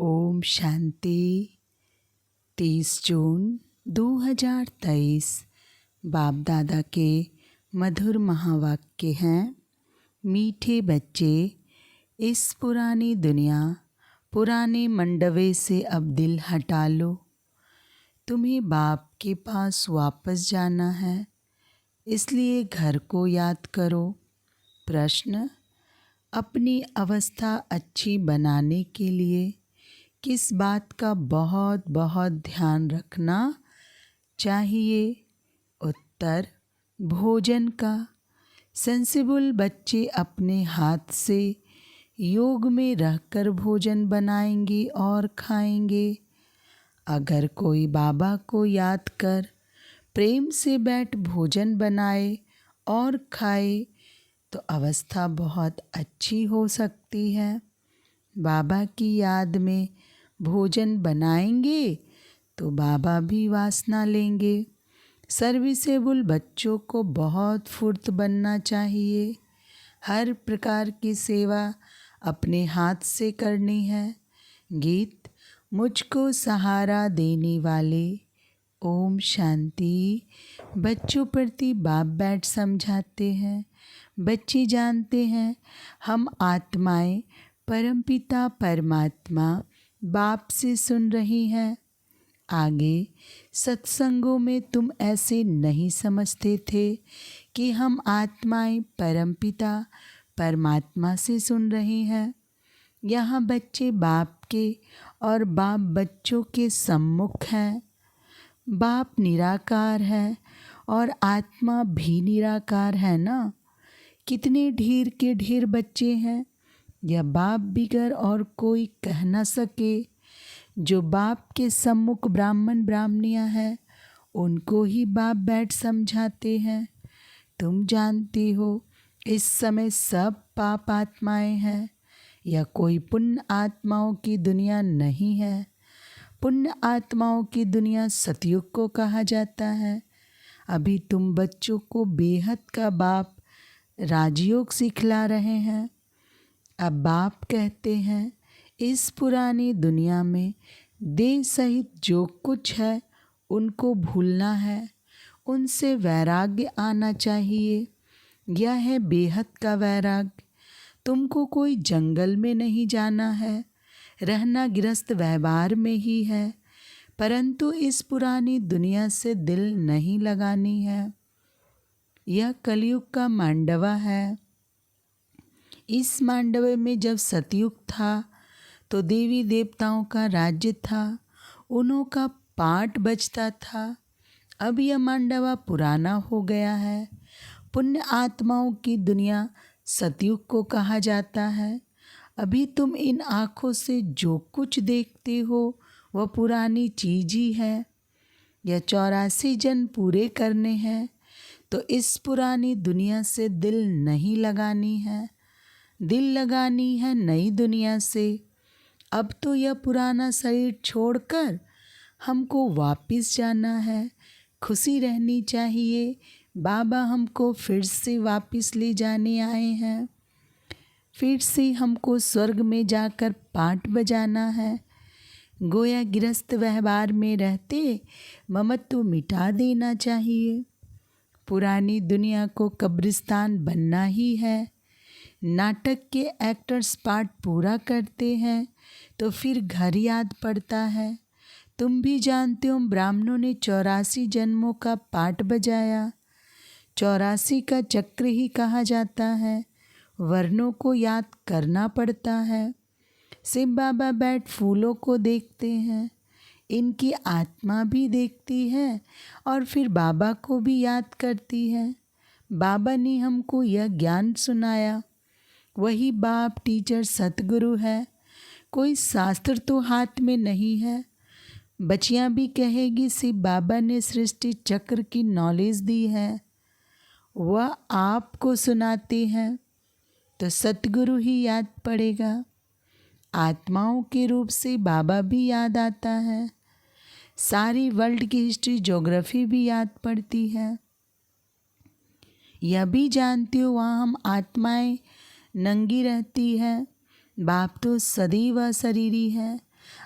ओम शांति। 30 जून 2023 बाप दादा के मधुर महावाक्य हैं। मीठे बच्चे, इस पुरानी दुनिया पुराने मंडवे से अब दिल हटा लो। तुम्हें बाप के पास वापस जाना है, इसलिए घर को याद करो। प्रश्न: अपनी अवस्था अच्छी बनाने के लिए किस बात का बहुत बहुत ध्यान रखना चाहिए? उत्तर: भोजन का। सेंसिबल बच्चे अपने हाथ से योग में रहकर भोजन बनाएंगे और खाएंगे। अगर कोई बाबा को याद कर प्रेम से बैठ भोजन बनाए और खाए तो अवस्था बहुत अच्छी हो सकती है। बाबा की याद में भोजन बनाएंगे तो बाबा भी वासना लेंगे। सर्विसेबल बच्चों को बहुत फुर्त बनना चाहिए। हर प्रकार की सेवा अपने हाथ से करनी है। गीत: मुझको सहारा देने वाले। ओम शांति। बच्चों प्रति बाप बैठ समझाते हैं। बच्चे जानते हैं हम आत्माएं परमपिता परमात्मा बाप से सुन रही हैं। आगे सत्संगों में तुम ऐसे नहीं समझते थे कि हम आत्माएं परमपिता परमात्मा से सुन रही हैं। यहाँ बच्चे बाप के और बाप बच्चों के सम्मुख हैं। बाप निराकार है और आत्मा भी निराकार है ना। कितने ढेर के ढेर बच्चे हैं, यह बाप बिगर और कोई कह न सके। जो बाप के सम्मुख ब्राह्मण ब्राह्मणियाँ हैं उनको ही बाप बैठ समझाते हैं। तुम जानती हो इस समय सब पाप आत्माएं हैं। यह कोई पुण्य आत्माओं की दुनिया नहीं है। पुण्य आत्माओं की दुनिया सतयुग को कहा जाता है। अभी तुम बच्चों को बेहद का बाप राजयोग सिखला रहे हैं। अब बाप कहते हैं इस पुरानी दुनिया में देह सहित जो कुछ है उनको भूलना है, उनसे वैराग्य आना चाहिए। यह है बेहद का वैराग्य। तुमको कोई जंगल में नहीं जाना है, रहना गृहस्थ व्यवहार में ही है, परंतु इस पुरानी दुनिया से दिल नहीं लगानी है। यह कलयुग का मांडवा है। इस मांडवे में जब सतयुग था तो देवी देवताओं का राज्य था, उन्हों का पाठ बजता था। अब यह मांडवा पुराना हो गया है। पुण्य आत्माओं की दुनिया सतयुग को कहा जाता है। अभी तुम इन आँखों से जो कुछ देखते हो वह पुरानी चीज ही है। यह 84 जन्म पूरे करने हैं तो इस पुरानी दुनिया से दिल नहीं लगानी है, दिल लगानी है नई दुनिया से। अब तो यह पुराना शरीर छोड़कर हमको वापस जाना है। खुशी रहनी चाहिए। बाबा हमको फिर से वापस ले जाने आए हैं। फिर से हमको स्वर्ग में जाकर पाठ बजाना है। गोया गृहस्थ व्यवहार में रहते ममत्व मिटा देना चाहिए। पुरानी दुनिया को कब्रिस्तान बनना ही है। नाटक के एक्टर्स पार्ट पूरा करते हैं तो फिर घर याद पड़ता है। तुम भी जानते हो ब्राह्मणों ने 84 जन्मों का पाठ बजाया। 84 का चक्र ही कहा जाता है। वर्णों को याद करना पड़ता है। शिव बाबा बैठ फूलों को देखते हैं, इनकी आत्मा भी देखती है और फिर बाबा को भी याद करती है। बाबा ने हमको यह ज्ञान सुनाया। वही बाप टीचर सतगुरु है। कोई शास्त्र तो हाथ में नहीं है। बच्चियाँ भी कहेगी शिव बाबा ने सृष्टि चक्र की नॉलेज दी है, वह आपको सुनाते हैं तो सतगुरु ही याद पड़ेगा। आत्माओं के रूप से बाबा भी याद आता है। सारी वर्ल्ड की हिस्ट्री ज्योग्राफी भी याद पड़ती है। यह भी जानती हो वहाँ हम आत्माएं नंगी रहती है। बाप तो सदैव शरीरी है।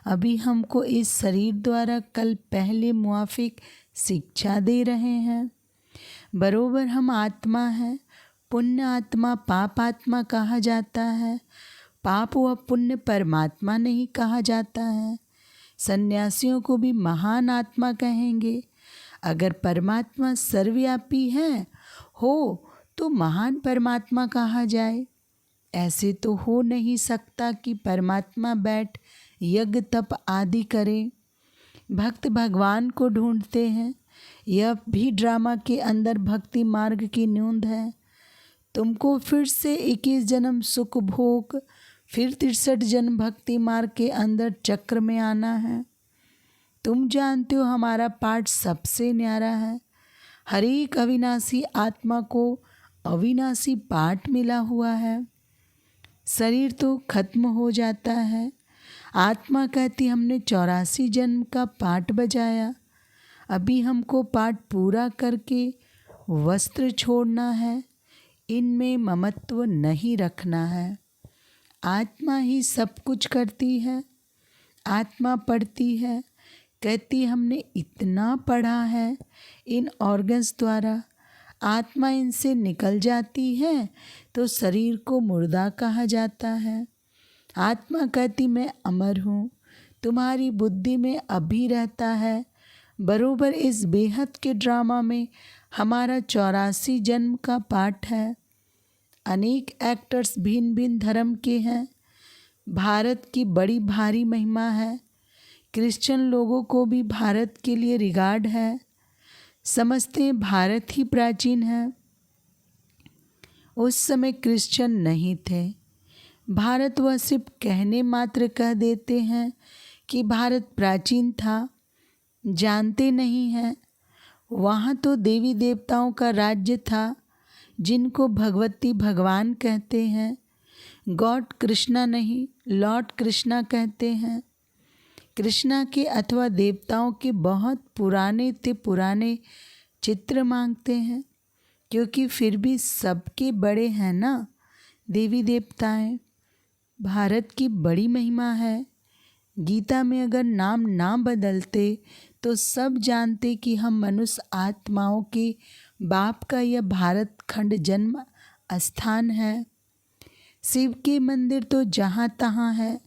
अभी हमको इस शरीर द्वारा कल पहले मुआफिक शिक्षा दे रहे हैं। बरोबर हम आत्मा हैं। पुण्य आत्मा पाप आत्मा कहा जाता है। पाप व पुण्य परमात्मा नहीं कहा जाता है। सन्यासियों को भी महान आत्मा कहेंगे। अगर परमात्मा सर्वव्यापी है हो तो महान परमात्मा कहा जाए। ऐसे तो हो नहीं सकता कि परमात्मा बैठ यज्ञ तप आदि करे। भक्त भगवान को ढूंढते हैं। यह भी ड्रामा के अंदर भक्ति मार्ग की नींद है। तुमको फिर से 21 जन्म सुख भोग, फिर 63 जन्म भक्ति मार्ग के अंदर चक्र में आना है। तुम जानते हो हमारा पाठ सबसे न्यारा है। हर एक अविनाशी आत्मा को अविनाशी पाठ मिला हुआ है। शरीर तो खत्म हो जाता है। आत्मा कहती हमने 84 जन्म का पाठ बजाया। अभी हमको पाठ पूरा करके वस्त्र छोड़ना है। इनमें ममत्व नहीं रखना है। आत्मा ही सब कुछ करती है। आत्मा पढ़ती है, कहती हमने इतना पढ़ा है। इन ऑर्गन्स द्वारा आत्मा इनसे निकल जाती है तो शरीर को मुर्दा कहा जाता है। आत्मा कहती मैं अमर हूँ, तुम्हारी बुद्धि में अभी रहता है। बरोबर इस बेहद के ड्रामा में हमारा 84 जन्म का पाठ है। अनेक एक्टर्स भिन्न भिन्न धर्म के हैं। भारत की बड़ी भारी महिमा है। क्रिश्चियन लोगों को भी भारत के लिए रिगार्ड है। समझते हैं भारत ही प्राचीन है। उस समय क्रिश्चियन नहीं थे। भारत वह सिर्फ कहने मात्र कह देते हैं कि भारत प्राचीन था, जानते नहीं हैं। वहाँ तो देवी देवताओं का राज्य था जिनको भगवती भगवान कहते हैं। गॉड कृष्णा नहीं, लॉर्ड कृष्णा कहते हैं। कृष्णा के अथवा देवताओं के बहुत पुराने चित्र मांगते हैं, क्योंकि फिर भी सबके बड़े हैं ना देवी देवताएं। भारत की बड़ी महिमा है। गीता में अगर नाम ना बदलते तो सब जानते कि हम मनुष्य आत्माओं के बाप का यह भारत खंड जन्म स्थान है। शिव के मंदिर तो जहाँ तहाँ है।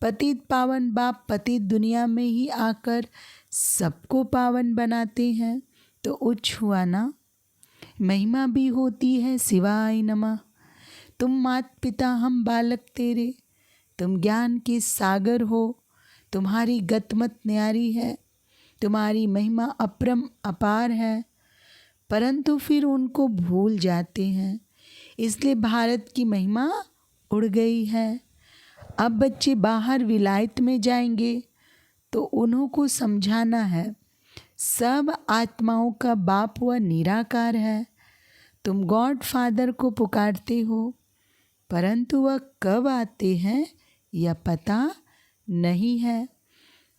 पतित पावन बाप पतित दुनिया में ही आकर सबको पावन बनाते हैं, तो उच्च हुआ ना। महिमा भी होती है शिवाय नमः। तुम मात पिता हम बालक तेरे, तुम ज्ञान के सागर हो। तुम्हारी गतमत न्यारी है, तुम्हारी महिमा अपरम अपार है। परंतु फिर उनको भूल जाते हैं, इसलिए भारत की महिमा उड़ गई है। अब बच्चे बाहर विलायत में जाएंगे तो उन्हों को समझाना है सब आत्माओं का बाप व निराकार है। तुम गॉड फादर को पुकारते हो, परंतु वह कब आते हैं यह पता नहीं है।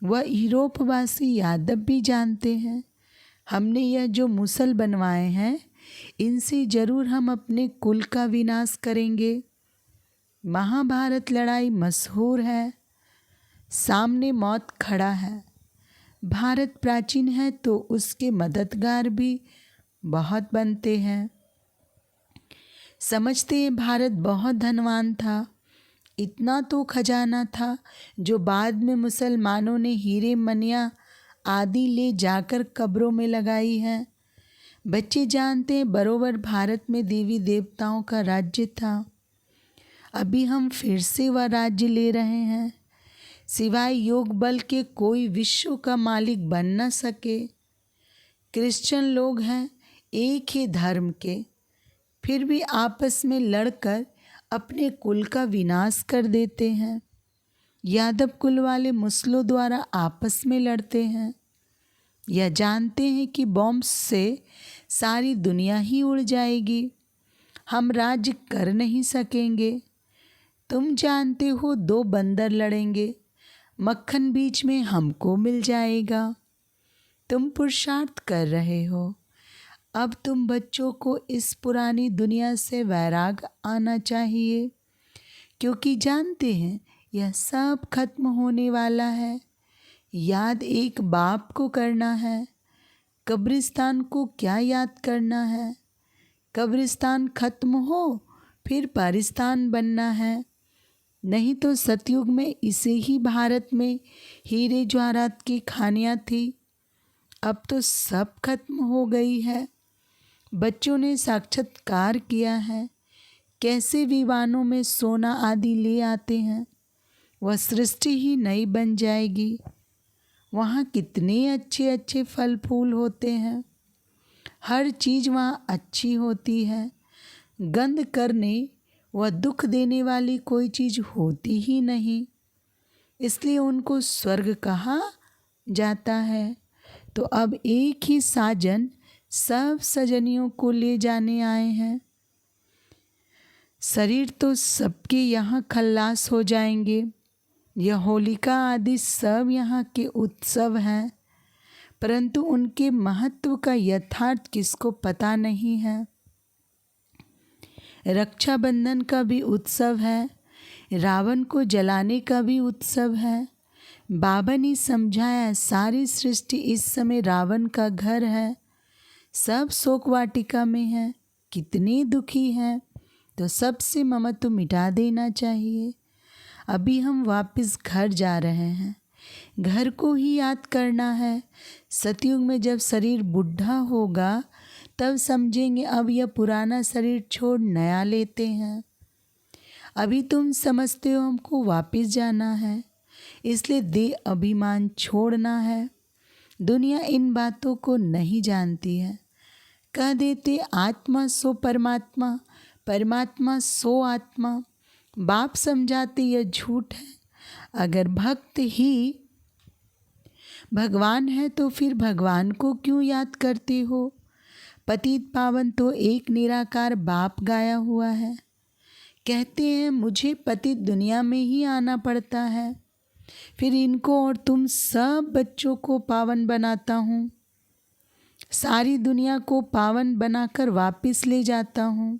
वह यूरोपवासी यादव भी जानते हैं। हमने यह जो मुसल बनवाए हैं इनसे जरूर हम अपने कुल का विनाश करेंगे। महाभारत लड़ाई मशहूर है। सामने मौत खड़ा है। भारत प्राचीन है तो उसके मददगार भी बहुत बनते हैं। समझते हैं भारत बहुत धनवान था। इतना तो खजाना था जो बाद में मुसलमानों ने हीरे मनिया आदि ले जाकर कब्रों में लगाई है। बच्चे जानते हैं बरोबर भारत में देवी देवताओं का राज्य था। अभी हम फिर से वह राज्य ले रहे हैं। सिवाय योग बल के कोई विश्व का मालिक बन न सके। क्रिश्चियन लोग हैं एक ही धर्म के, फिर भी आपस में लड़कर अपने कुल का विनाश कर देते हैं। यादव कुल वाले मुस्लिमों द्वारा आपस में लड़ते हैं। यह जानते हैं कि बॉम्ब से सारी दुनिया ही उड़ जाएगी, हम राज्य कर नहीं सकेंगे। तुम जानते हो 2 बंदर लड़ेंगे, मक्खन बीच में हमको मिल जाएगा। तुम पुरुषार्थ कर रहे हो। अब तुम बच्चों को इस पुरानी दुनिया से वैराग आना चाहिए, क्योंकि जानते हैं यह सब खत्म होने वाला है। याद एक बाप को करना है। कब्रिस्तान को क्या याद करना है? कब्रिस्तान खत्म हो फिर पारिस्तान बनना है। नहीं तो सतयुग में इसे ही भारत में हीरे जवाहरात की खानियाँ थी। अब तो सब खत्म हो गई है। बच्चों ने साक्षात्कार किया है कैसे विमानों में सोना आदि ले आते हैं। वह सृष्टि ही नई बन जाएगी। वहाँ कितने अच्छे अच्छे फल फूल होते हैं। हर चीज़ वहाँ अच्छी होती है। गंध करने व दुख देने वाली कोई चीज़ होती ही नहीं, इसलिए उनको स्वर्ग कहा जाता है। तो अब एक ही साजन सब सजनियों को ले जाने आए हैं। शरीर तो सबके यहाँ खल्लास हो जाएंगे। यह होलिका आदि सब यहाँ के उत्सव हैं, परंतु उनके महत्व का यथार्थ किसको पता नहीं है। रक्षाबंधन का भी उत्सव है, रावण को जलाने का भी उत्सव है। बाबा ने समझाया सारी सृष्टि इस समय रावण का घर है। सब शोक वाटिका में है, कितने दुखी हैं, तो सबसे ममत्व मिटा देना चाहिए। अभी हम वापस घर जा रहे हैं, घर को ही याद करना है। सतयुग में जब शरीर बुढ़ा होगा तब समझेंगे अब यह पुराना शरीर छोड़ नया लेते हैं। अभी तुम समझते हो हमको वापस जाना है, इसलिए देह अभिमान छोड़ना है। दुनिया इन बातों को नहीं जानती है। कह देते आत्मा सो परमात्मा, परमात्मा सो आत्मा। बाप समझाते यह झूठ है। अगर भक्त ही भगवान है तो फिर भगवान को क्यों याद करते हो? पतित पावन तो एक निराकार बाप गाया हुआ है। कहते हैं मुझे पतित दुनिया में ही आना पड़ता है, फिर इनको और तुम सब बच्चों को पावन बनाता हूँ, सारी दुनिया को पावन बनाकर वापस ले जाता हूँ।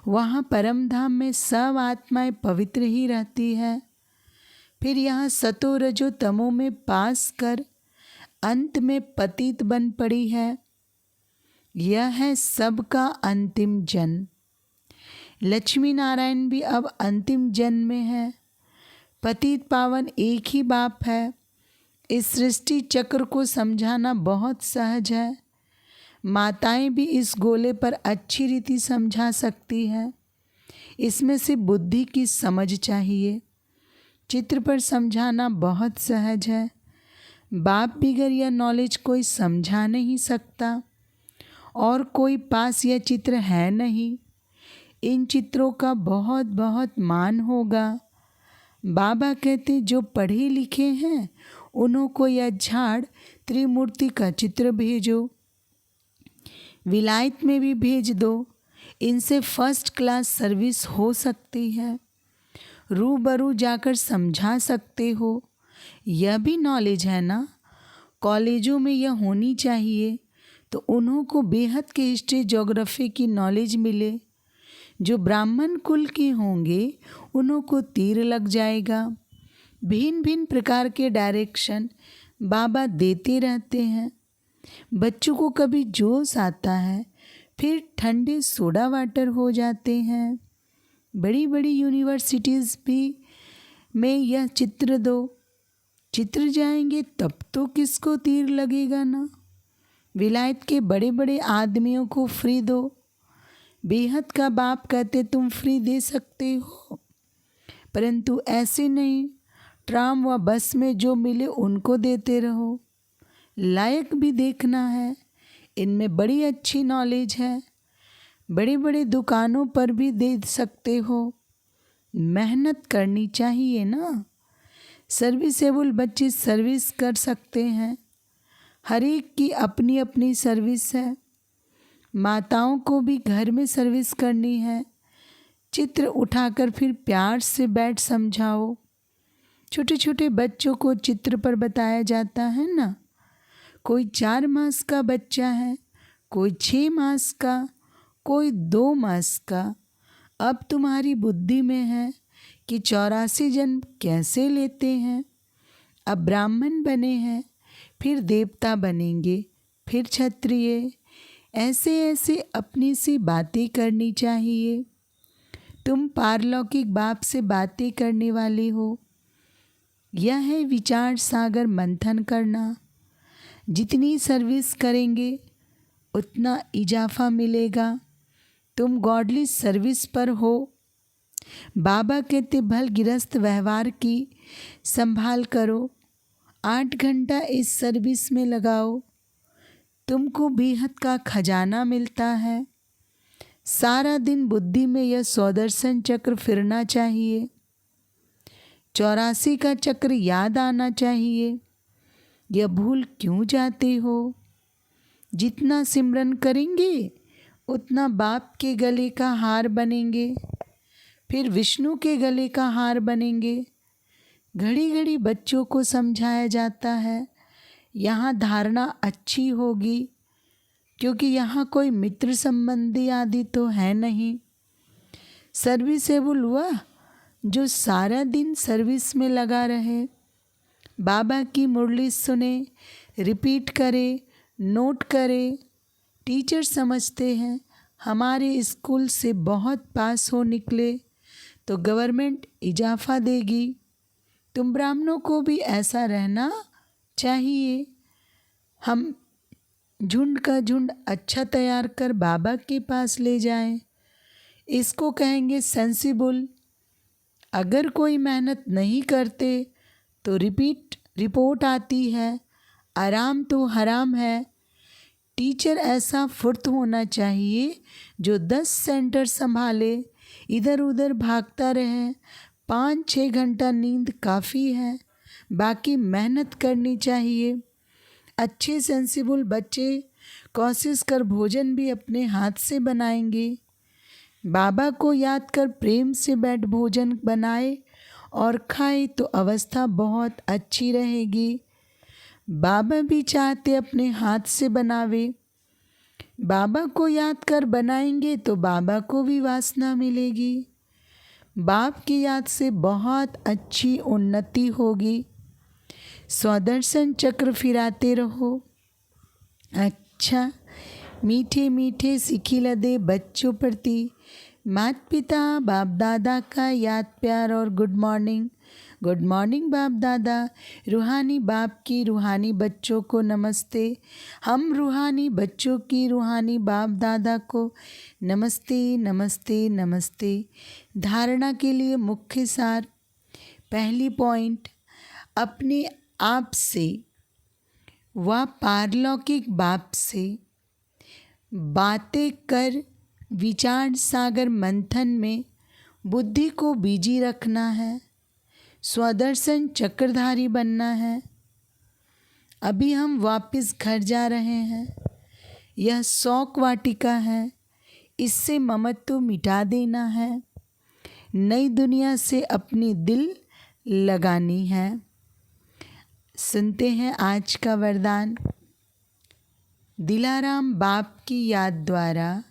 वहाँ परम धाम में सब आत्माएं पवित्र ही रहती है। फिर यहाँ सतो रजो तमो में पास कर अंत में पतित बन पड़ी है। यह है सबका अंतिम जन्म। लक्ष्मी नारायण भी अब अंतिम जन्म में है। पतित पावन एक ही बाप है। इस सृष्टि चक्र को समझाना बहुत सहज है। माताएं भी इस गोले पर अच्छी रीति समझा सकती है। इसमें से बुद्धि की समझ चाहिए। चित्र पर समझाना बहुत सहज है। बाप बिगर यह नॉलेज कोई समझा नहीं सकता, और कोई पास यह चित्र है नहीं। इन चित्रों का बहुत बहुत मान होगा। बाबा कहते जो पढ़े लिखे हैं उन्हों को यह झाड़ त्रिमूर्ति का चित्र भेजो, विलायत में भी भेज दो। इनसे फर्स्ट क्लास सर्विस हो सकती है। रूबरू जाकर समझा सकते हो। यह भी नॉलेज है ना। कॉलेजों में यह होनी चाहिए तो उन्हों को बेहद के हिस्ट्री ज्योग्राफी की नॉलेज मिले। जो ब्राह्मण कुल के होंगे उन्हों को तीर लग जाएगा। भिन्न भिन्न प्रकार के डायरेक्शन बाबा देते रहते हैं। बच्चों को कभी जोश आता है, फिर ठंडे सोडा वाटर हो जाते हैं। बड़ी बड़ी यूनिवर्सिटीज़ भी में यह चित्र दो। चित्र जाएंगे तब तो किसको तीर लगेगा ना। विलायत के बड़े बड़े आदमियों को फ्री दो। बेहद का बाप कहते तुम फ्री दे सकते हो, परंतु ऐसे नहीं। ट्राम व बस में जो मिले उनको देते रहो। लायक भी देखना है। इनमें बड़ी अच्छी नॉलेज है। बड़े बड़े दुकानों पर भी दे सकते हो। मेहनत करनी चाहिए ना। सर्विसेबल बच्चे सर्विस कर सकते हैं। हर एक की अपनी अपनी सर्विस है। माताओं को भी घर में सर्विस करनी है। चित्र उठाकर फिर प्यार से बैठ समझाओ। छोटे छोटे बच्चों को चित्र पर बताया जाता है ना। कोई 4 मास का बच्चा है, कोई 6 मास का, कोई 2 मास का। अब तुम्हारी बुद्धि में है कि 84 जन्म कैसे लेते हैं। अब ब्राह्मण बने हैं, फिर देवता बनेंगे, फिर क्षत्रिय। ऐसे ऐसे अपनी सी बातें करनी चाहिए। तुम पारलौकिक बाप से बातें करने वाले हो। यह है विचार सागर मंथन करना। जितनी सर्विस करेंगे उतना इजाफा मिलेगा। तुम गॉडली सर्विस पर हो। बाबा कहते भल गृहस्थ व्यवहार की संभाल करो, 8 घंटा इस सर्विस में लगाओ, तुमको बेहद का खजाना मिलता है। सारा दिन बुद्धि में यह सौदर्शन चक्र फिरना चाहिए। 84 का चक्र याद आना चाहिए। यह भूल क्यों जाते हो? जितना सिमरन करेंगे उतना बाप के गले का हार बनेंगे, फिर विष्णु के गले का हार बनेंगे। घड़ी घड़ी बच्चों को समझाया जाता है, यहाँ धारणा अच्छी होगी, क्योंकि यहाँ कोई मित्र संबंधी आदि तो है नहीं। सर्विसेबल वह जो सारा दिन सर्विस में लगा रहे, बाबा की मुरली सुने, रिपीट करे, नोट करे। टीचर समझते हैं हमारे स्कूल से बहुत पास हो निकले तो गवर्नमेंट इजाफा देगी। तुम ब्राह्मणों को भी ऐसा रहना चाहिए। हम झुंड का झुंड अच्छा तैयार कर बाबा के पास ले जाएं। इसको कहेंगे सेंसिबल। अगर कोई मेहनत नहीं करते तो रिपोर्ट आती है, आराम तो हराम है। टीचर ऐसा फुर्त होना चाहिए जो 10 सेंटर संभाले, इधर उधर भागता रहे। 5-6 घंटा नींद काफ़ी है, बाकी मेहनत करनी चाहिए। अच्छे सेंसिबल बच्चे कोशिश कर भोजन भी अपने हाथ से बनाएंगे। बाबा को याद कर प्रेम से बैठ भोजन बनाए और खाए तो अवस्था बहुत अच्छी रहेगी। बाबा भी चाहते अपने हाथ से बनावे। बाबा को याद कर बनाएंगे तो बाबा को भी वासना मिलेगी। बाप की याद से बहुत अच्छी उन्नति होगी। स्वदर्शन चक्र फिराते रहो। अच्छा, मीठे मीठे सिखिलदे बच्चों प्रति माता पिता बाप दादा का याद प्यार और गुड मॉर्निंग। गुड मॉर्निंग बाप दादा। रूहानी बाप की रूहानी बच्चों को नमस्ते। हम रूहानी बच्चों की रूहानी बाप दादा को नमस्ते नमस्ते नमस्ते। धारणा के लिए मुख्य सार। पहली पॉइंट, अपने आप से व पारलौकिक बाप से बातें कर विचार सागर मंथन में बुद्धि को बिजी रखना है। स्वदर्शन चक्रधारी बनना है। अभी हम वापस घर जा रहे हैं। यह शौक वाटिका है, इससे ममत्व मिटा देना है। नई दुनिया से अपनी दिल लगानी है। सुनते हैं आज का वरदान। दिलाराम बाप की याद द्वारा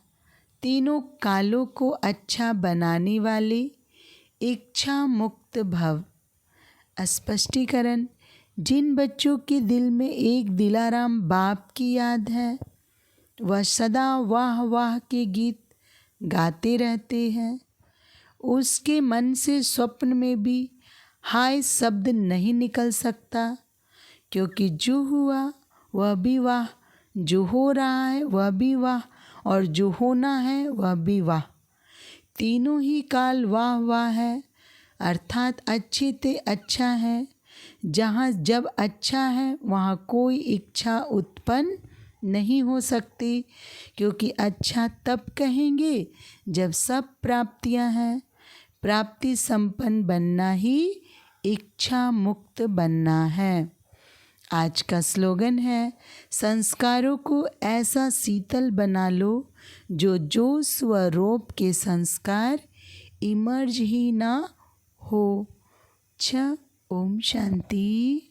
तीनों कालों को अच्छा बनाने वाले इच्छा मुक्त भव। स्पष्टीकरण, जिन बच्चों के दिल में एक दिलाराम बाप की याद है वह सदा वाह वाह के गीत गाते रहते हैं। उसके मन से स्वप्न में भी हाय शब्द नहीं निकल सकता, क्योंकि जो हुआ वह भी वाह, जो हो रहा है वह भी वाह, और जो होना है वह भी वाह। तीनों ही काल वाह वाह है, अर्थात अच्छे ते अच्छा है। जहाँ जब अच्छा है वहाँ कोई इच्छा उत्पन्न नहीं हो सकती, क्योंकि अच्छा तब कहेंगे जब सब प्राप्तियाँ हैं। प्राप्ति संपन्न बनना ही इच्छा मुक्त बनना है। आज का स्लोगन है, संस्कारों को ऐसा शीतल बना लो जो जोश व रोब के संस्कार इमर्ज ही ना हो। ओम शांति।